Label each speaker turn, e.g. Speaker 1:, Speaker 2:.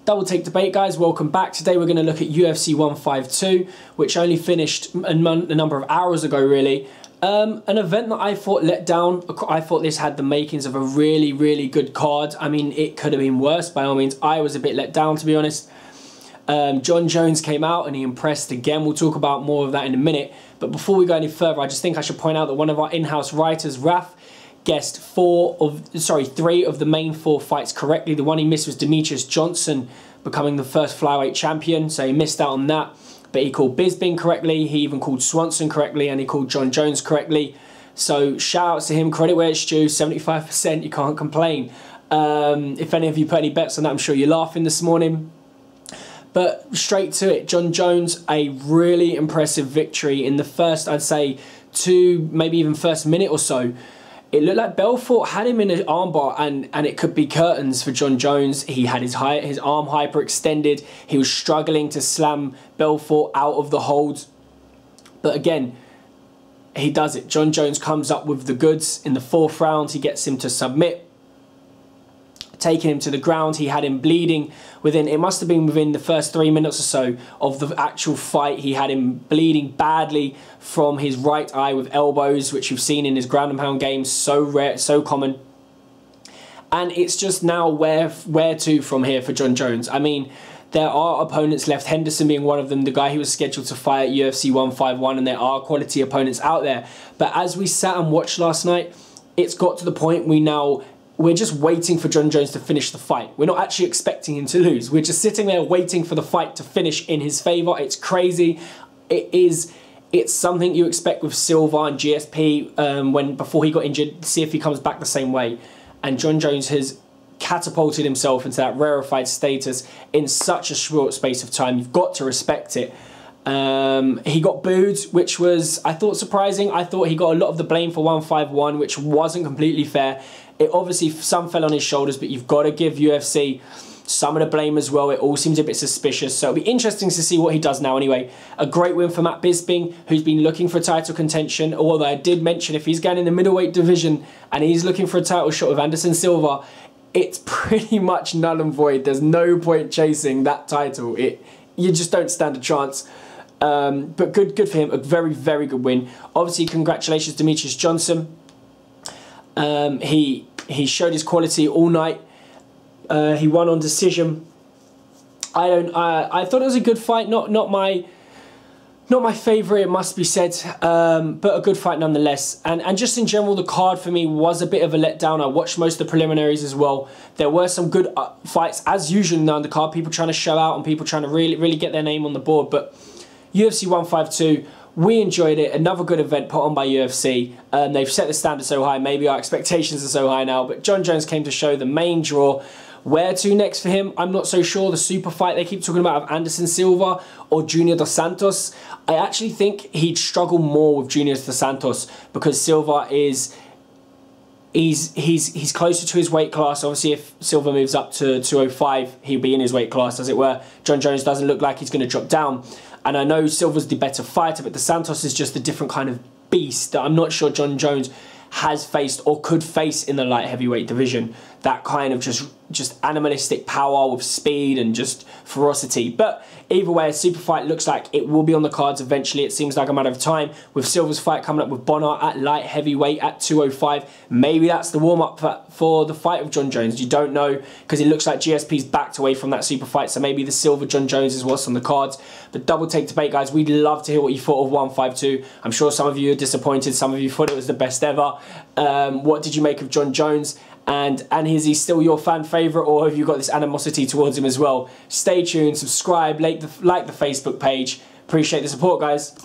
Speaker 1: Double Take Debate, guys, welcome back. Today we're going to look at UFC 152, which only finished a number of hours ago, really. An event that I thought let down. I thought this had the makings of a really, really good card. I mean, it could have been worse, by all means. I was a bit let down, to be honest. Jon Jones came out and he impressed again. We'll talk about more of that in a minute. But before we go any further, I just think I should point out that one of our in-house writers, Raf, guessed three of the main four fights correctly. The one he missed was Demetrius Johnson becoming the first flyweight champion, so he missed out on that. But he called Bisping correctly, he even called Swanson correctly, and he called Jon Jones correctly. So shout outs to him, credit where it's due, 75%, you can't complain. If any of you put any bets on that, I'm sure you're laughing this morning. But straight to it, Jon Jones, a really impressive victory in the first, I'd say, maybe even first minute or so. It looked like Belfort had him in an armbar and it could be curtains for Jon Jones. He had his arm hyperextended. He was struggling to slam Belfort out of the hold. But again, he does it. Jon Jones comes up with the goods in the fourth round. He gets him to submit. Taking him to the ground, he had him bleeding it must have been within the first 3 minutes or so of the actual fight. He had him bleeding badly from his right eye with elbows, which you've seen in his ground and pound games, so rare, so common. And it's just now where to from here for Jon Jones. I mean, there are opponents left, Henderson being one of them, the guy who was scheduled to fight at UFC 151, and there are quality opponents out there. But as we sat and watched last night, it's got to the point we're just waiting for Jon Jones to finish the fight. We're not actually expecting him to lose. We're just sitting there waiting for the fight to finish in his favour. It's crazy. It's something you expect with Silva and GSP before he got injured, see if he comes back the same way. And Jon Jones has catapulted himself into that rarefied status in such a short space of time. You've got to respect it. He got booed, which was, I thought, surprising. I thought he got a lot of the blame for 151, which wasn't completely fair. It obviously, some fell on his shoulders, but you've got to give UFC some of the blame as well. It all seems a bit suspicious, so it'll be interesting to see what he does now anyway. A great win for Matt Bisping, who's been looking for title contention, although I did mention if he's going in the middleweight division and he's looking for a title shot with Anderson Silva, it's pretty much null and void. There's no point chasing that title. You just don't stand a chance. But good for him. A very, very good win. Obviously, congratulations to Demetrius Johnson. He showed his quality all night. He won on decision. I thought it was a good fight. Not my favourite, it must be said, but a good fight nonetheless. And just in general, the card for me was a bit of a letdown. I watched most of the preliminaries as well. There were some good fights as usual in the undercard. People trying to show out and people trying to really get their name on the board. But UFC 152. We enjoyed it. Another good event put on by UFC. They've set the standard so high. Maybe our expectations are so high now. But Jon Jones came to show the main draw. Where to next for him? I'm not so sure. The super fight they keep talking about of Anderson Silva or Junior Dos Santos. I actually think he'd struggle more with Junior Dos Santos because Silva is... He's closer to his weight class. Obviously, if Silva moves up to 205, he'll be in his weight class, as it were. Jon Jones doesn't look like he's going to drop down. And I know Silva's the better fighter, but Dos Santos is just a different kind of beast that I'm not sure Jon Jones has faced or could face in the light heavyweight division. That kind of just animalistic power with speed and just ferocity. But either way, a super fight looks like it will be on the cards eventually. It seems like a matter of time. With Silva's fight coming up with Bonner at light heavyweight at 205. Maybe that's the warm-up for the fight of Jon Jones. You don't know, because it looks like GSP's backed away from that super fight. So maybe the Silva Jon Jones is what's on the cards. But Double Take Debate, guys, we'd love to hear what you thought of 152. I'm sure some of you are disappointed. Some of you thought it was the best ever. What did you make of Jon Jones? And is he still your fan favourite, or have you got this animosity towards him as well? Stay tuned, subscribe, like the Facebook page. Appreciate the support, guys.